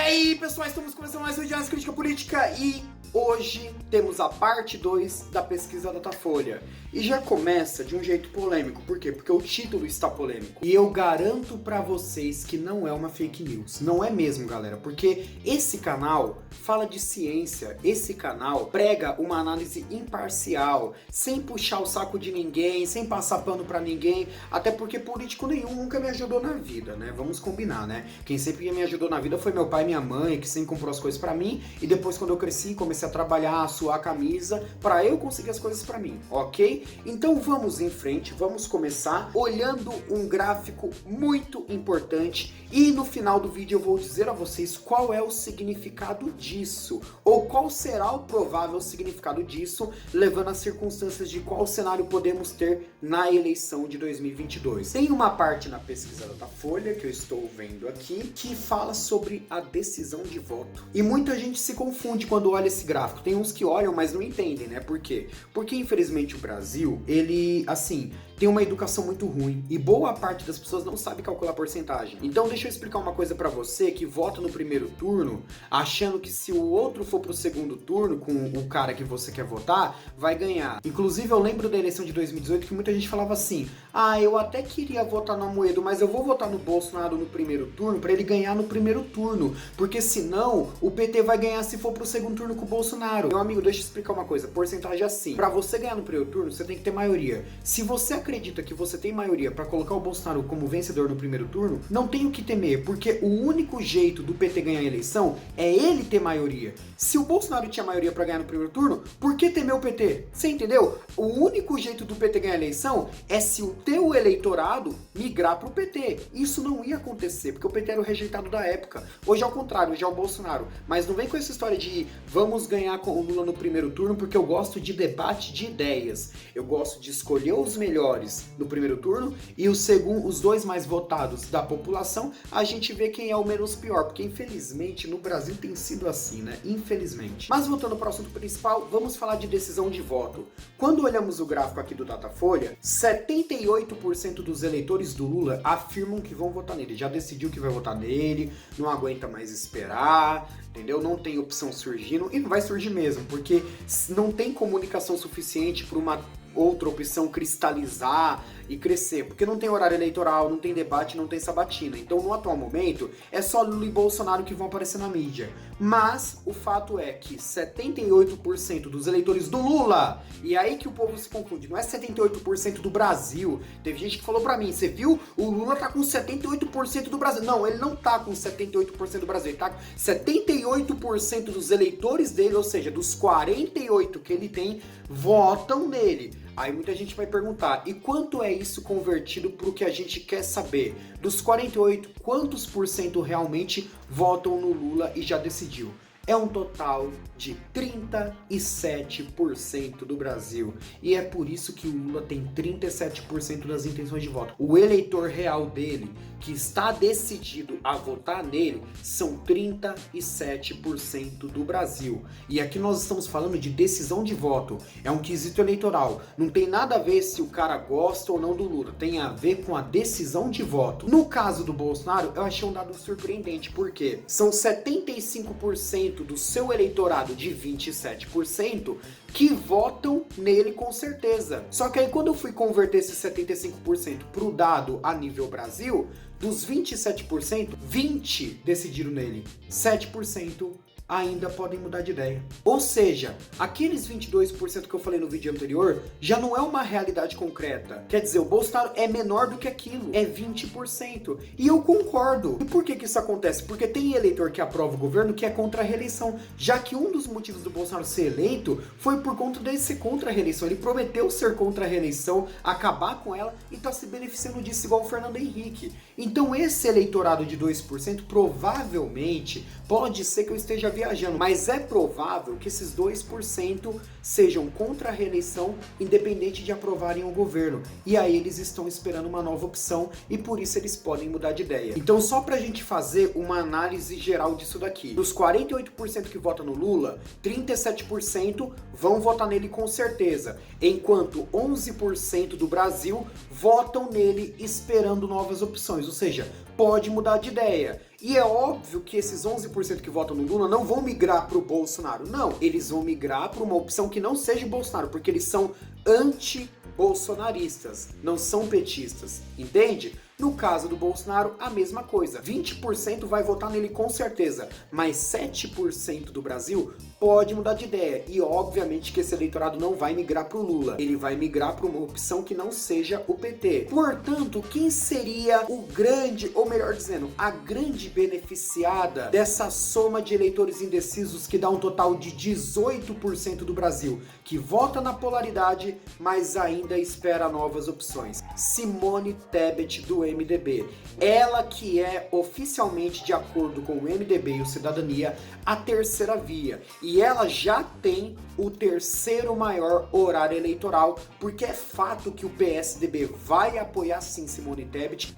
aí, pessoal, estamos começando mais um vídeo de crítica política e hoje temos a parte 2 da pesquisa Datafolha. E já começa de um jeito polêmico, por quê? Porque o título está polêmico. E eu garanto pra vocês que não é uma fake news. Não é mesmo, galera, porque esse canal fala de ciência, esse canal prega uma análise imparcial, sem puxar o saco de ninguém, sem passar pano pra ninguém, até porque político nenhum nunca me ajudou na vida, né? Vamos combinar, né? Quem sempre me ajudou na vida foi meu pai e minha mãe, que sempre comprou as coisas pra mim, e depois quando eu cresci, comecei a trabalhar, a suar a camisa, pra eu conseguir as coisas pra mim, ok? Então vamos em frente, vamos começar olhando um gráfico muito importante e no final do vídeo eu vou dizer a vocês qual é o significado disso, ou qual será o provável significado disso, levando as circunstâncias de qual cenário podemos ter na eleição de 2022. Tem uma parte na pesquisa Datafolha que eu estou vendo aqui, que fala sobre a decisão de voto. E muita gente se confunde quando olha esse gráfico. Tem uns que olham, mas não entendem, né? Por quê? Porque infelizmente o Brasil, ele, assim, tem uma educação muito ruim e boa parte das pessoas não sabe calcular porcentagem. Então deixa eu explicar uma coisa pra você que vota no primeiro turno achando que se o outro for pro segundo turno com o cara que você quer votar, vai ganhar. Inclusive eu lembro da eleição de 2018 que muita gente falava assim: ah, eu até queria votar no Amoedo, mas eu vou votar no Bolsonaro no primeiro turno pra ele ganhar no primeiro turno, porque senão o PT vai ganhar se for pro segundo turno com o Bolsonaro. Meu amigo, deixa eu explicar uma coisa, porcentagem é assim, pra você ganhar no primeiro turno, você tem que ter maioria. Se você acredita que você tem maioria pra colocar o Bolsonaro como vencedor no primeiro turno, não tem o que temer, porque o único jeito do PT ganhar a eleição é ele ter maioria. Se o Bolsonaro tinha maioria pra ganhar no primeiro turno, por que temer o PT? Você entendeu? O único jeito do PT ganhar a eleição é se o teu eleitorado migrar pro PT. Isso não ia acontecer, porque o PT era o rejeitado da época. Hoje é o contrário, hoje é o Bolsonaro. Mas não vem com essa história de vamos ganhar com o Lula no primeiro turno, porque eu gosto de debate de ideias. Eu gosto de escolher os melhores no primeiro turno e os dois mais votados da população, a gente vê quem é o menos pior, porque infelizmente no Brasil tem sido assim, né? Infelizmente. Mas voltando para o assunto principal, vamos falar de decisão de voto. Quando olhamos o gráfico aqui do Datafolha, 78% dos eleitores do Lula afirmam que vão votar nele. Já decidiu que vai votar nele, não aguenta mais esperar, entendeu? Não tem opção surgindo, e não vai surgir mesmo, porque não tem comunicação suficiente para uma outra opção cristalizar e crescer, porque não tem horário eleitoral, não tem debate, não tem sabatina. Então no atual momento é só Lula e Bolsonaro que vão aparecer na mídia. Mas o fato é que 78% dos eleitores do Lula, e aí que o povo se confunde, não é 78% do Brasil. Teve gente que falou pra mim, você viu? O Lula tá com 78% do Brasil. Não, ele não tá com 78% do Brasil, ele tá com 78% dos eleitores dele, ou seja, dos 48 que ele tem, votam nele. Aí muita gente vai perguntar, e quanto é isso convertido para o que a gente quer saber? Dos 48, quantos por cento realmente votam no Lula e já decidiu? É um total de 37% do Brasil. E é por isso que o Lula tem 37% das intenções de voto. O eleitor real dele, que está decidido a votar nele, são 37% do Brasil. E aqui nós estamos falando de decisão de voto. É um quesito eleitoral. Não tem nada a ver se o cara gosta ou não do Lula. Tem a ver com a decisão de voto. No caso do Bolsonaro, eu achei um dado surpreendente. Por quê? São 75% do seu eleitorado de 27% que votam nele com certeza. Só que aí quando eu fui converter esse 75% para o dado a nível Brasil, dos 27%, 20% decidiram nele, 7% ainda podem mudar de ideia. Ou seja, aqueles 22% que eu falei no vídeo anterior já não é uma realidade concreta. Quer dizer, o Bolsonaro é menor do que aquilo, é 20%. E eu concordo. E por que que isso acontece? Porque tem eleitor que aprova o governo que é contra a reeleição, já que um dos motivos do Bolsonaro ser eleito foi por conta dele ser contra a reeleição. Ele prometeu ser contra a reeleição, acabar com ela e tá se beneficiando disso igual o Fernando Henrique. Então esse eleitorado de 2% provavelmente, pode ser que eu esteja viajando, mas é provável que esses 2% sejam contra a reeleição, independente de aprovarem o governo. E aí eles estão esperando uma nova opção e por isso eles podem mudar de ideia. Então só pra gente fazer uma análise geral disso daqui. Dos 48% que votam no Lula, 37% vão votar nele com certeza, enquanto 11% do Brasil votam nele esperando novas opções, ou seja, pode mudar de ideia. E é óbvio que esses 11% que votam no Lula não vão migrar pro Bolsonaro. Não, eles vão migrar para uma opção que não seja o Bolsonaro, porque eles são anti-bolsonaristas, não são petistas, entende? No caso do Bolsonaro, a mesma coisa. 20% vai votar nele com certeza, mas 7% do Brasil pode mudar de ideia. E obviamente que esse eleitorado não vai migrar pro Lula. Ele vai migrar para uma opção que não seja o PT. Portanto, quem seria o grande, ou melhor dizendo, a grande beneficiada dessa soma de eleitores indecisos que dá um total de 18% do Brasil, que vota na polaridade, mas ainda espera novas opções? Simone Tebet, do MDB. Ela que é oficialmente, de acordo com o MDB e o Cidadania, a terceira via. E ela já tem o terceiro maior horário eleitoral, porque é fato que o PSDB vai apoiar sim Simone Tebet.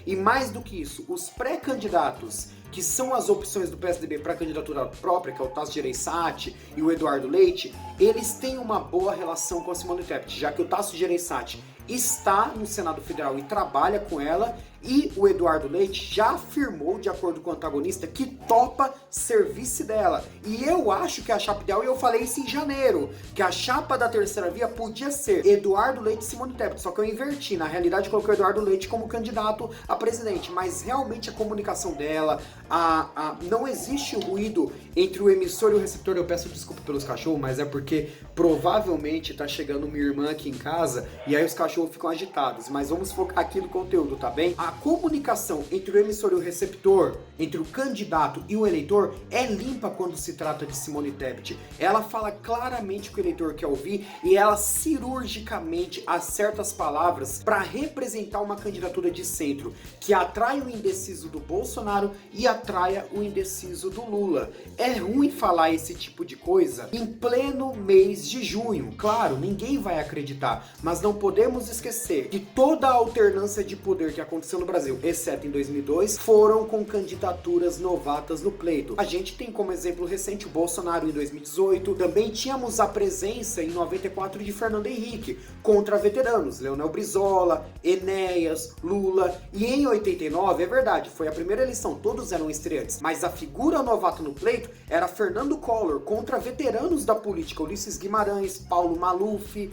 E mais do que isso, os pré-candidatos, que são as opções do PSDB para candidatura própria, que é o Tasso Gereissati e o Eduardo Leite, eles têm uma boa relação com a Simone Tebet, já que o Tasso Gereissati está no Senado Federal e trabalha com ela, e o Eduardo Leite já afirmou, de acordo com o antagonista, que topa ser vice dela. E eu acho que a chapa ideal, e eu falei isso em janeiro, que a chapa da terceira via podia ser Eduardo Leite e Simone Tebet, só que eu inverti. Na realidade, eu coloquei o Eduardo Leite como candidato a presidente, mas realmente a comunicação dela, não existe ruído entre o emissor e o receptor. Eu peço desculpa pelos cachorros, mas é porque provavelmente tá chegando minha irmã aqui em casa e aí os cachorros ficam agitados, mas vamos focar aqui no conteúdo, tá bem? A comunicação entre o emissor e o receptor, entre o candidato e o eleitor, é limpa quando se trata de Simone Tebet. Ela fala claramente o que o eleitor quer ouvir e ela cirurgicamente acerta as palavras para representar uma candidatura de centro, que atrai o indeciso do Bolsonaro e atraia o indeciso do Lula. É ruim falar esse tipo de coisa em pleno mês de junho. Claro, ninguém vai acreditar, mas não podemos esquecer que toda a alternância de poder que aconteceu no Brasil, exceto em 2002, foram com candidaturas novatas no pleito. A gente tem como exemplo recente o Bolsonaro em 2018, também tínhamos a presença em 94 de Fernando Henrique, contra veteranos, Leonel Brizola, Enéas, Lula, e em 89, é verdade, foi a primeira eleição, todos eram estreantes, mas a figura novata no pleito era Fernando Collor, contra veteranos da política, Ulisses Guimarães, Paulo Maluf,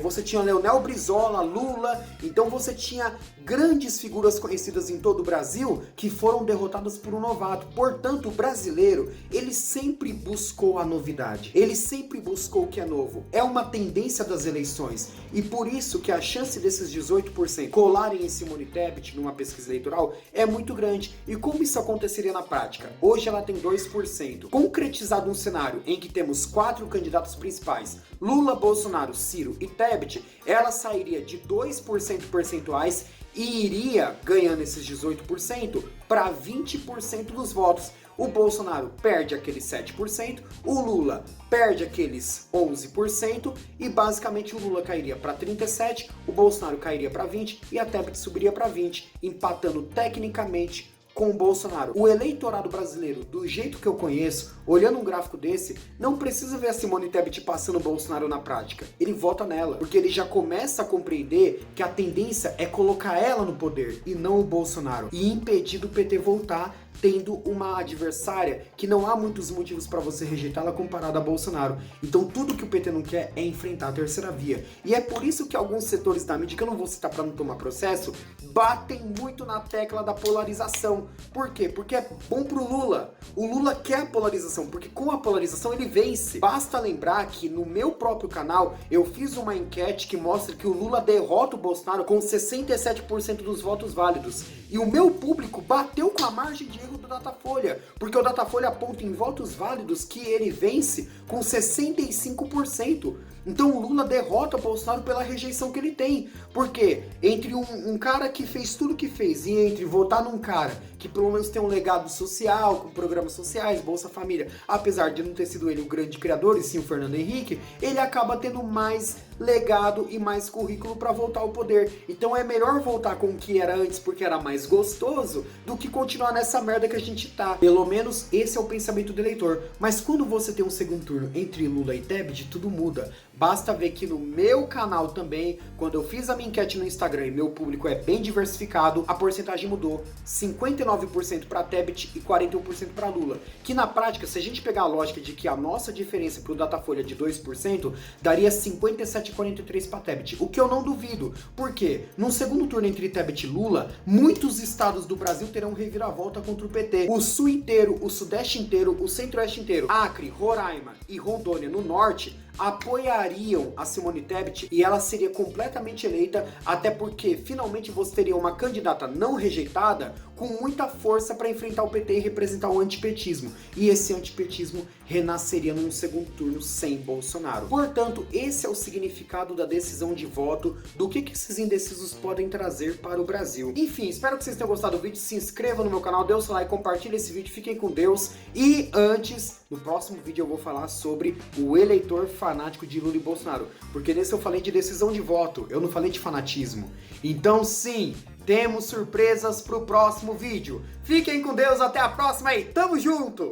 você tinha Leonel Brizola, Lula, então você tinha grandes figuras conhecidas em todo o Brasil que foram derrotadas por um novato. Portanto, o brasileiro, ele sempre buscou a novidade, ele sempre buscou o que é novo. É uma tendência das eleições e por isso que a chance desses 18% colarem em Simone Tebet numa pesquisa eleitoral é muito grande. E como isso aconteceria na prática? Hoje ela tem 2%. Concretizado um cenário em que temos 4 candidatos principais, Lula, Bolsonaro, Ciro e Tebet, ela sairia de 2% percentuais e iria ganhando esses 18% para 20% dos votos. O Bolsonaro perde aqueles 7%, o Lula perde aqueles 11% e basicamente o Lula cairia para 37%, o Bolsonaro cairia para 20% e a Tebet subiria para 20%, empatando tecnicamente com o Bolsonaro. O eleitorado brasileiro, do jeito que eu conheço, olhando um gráfico desse, não precisa ver a Simone Tebet passando o Bolsonaro na prática. Ele vota nela, porque ele já começa a compreender que a tendência é colocar ela no poder e não o Bolsonaro, e impedir do PT voltar tendo uma adversária que não há muitos motivos para você rejeitá-la comparada a Bolsonaro. Então tudo que o PT não quer é enfrentar a terceira via. E é por isso que alguns setores da mídia, que eu não vou citar para não tomar processo, batem muito na tecla da polarização. Por quê? Porque é bom pro Lula. O Lula quer a polarização, porque com a polarização ele vence. Basta lembrar que no meu próprio canal eu fiz uma enquete que mostra que o Lula derrota o Bolsonaro com 67% dos votos válidos. E o meu público bateu com a margem de erro do Datafolha, porque o Datafolha aponta em votos válidos que ele vence com 65%. Então o Lula derrota o Bolsonaro pela rejeição que ele tem. Porque entre um cara que fez tudo que fez e entre votar num cara que pelo menos tem um legado social, com programas sociais, Bolsa Família, apesar de não ter sido ele o grande criador, e sim o Fernando Henrique, ele acaba tendo mais legado e mais currículo para voltar ao poder. Então é melhor voltar com o que era antes porque era mais gostoso do que continuar nessa merda que a gente tá. Pelo menos esse é o pensamento do eleitor. Mas quando você tem um segundo turno entre Lula e Tebet, tudo muda. Basta ver que no meu canal também, quando eu fiz a minha enquete no Instagram e meu público é bem diversificado, a porcentagem mudou. 59% para Tebet e 41% para Lula. Que na prática, se a gente pegar a lógica de que a nossa diferença para o Datafolha é de 2%, daria 57 a 43 para Tebet. O que eu não duvido. Por quê? Num segundo turno entre Tebet e Lula, muitos estados do Brasil terão reviravolta contra o PT. O Sul inteiro, o Sudeste inteiro, o Centro-Oeste inteiro, Acre, Roraima e Rondônia no Norte, apoiariam a Simone Tebet e ela seria completamente eleita, até porque finalmente você teria uma candidata não rejeitada com muita força para enfrentar o PT e representar o antipetismo. E esse antipetismo renasceria num segundo turno sem Bolsonaro. Portanto, esse é o significado da decisão de voto, do que esses indecisos podem trazer para o Brasil. Enfim, espero que vocês tenham gostado do vídeo, se inscrevam no meu canal, dê o seu like, compartilhe esse vídeo, fiquem com Deus. E antes, no próximo vídeo eu vou falar sobre o eleitor fanático de Lula e Bolsonaro, porque nesse eu falei de decisão de voto, eu não falei de fanatismo. Então sim, temos surpresas pro próximo vídeo. Fiquem com Deus, até a próxima e tamo junto!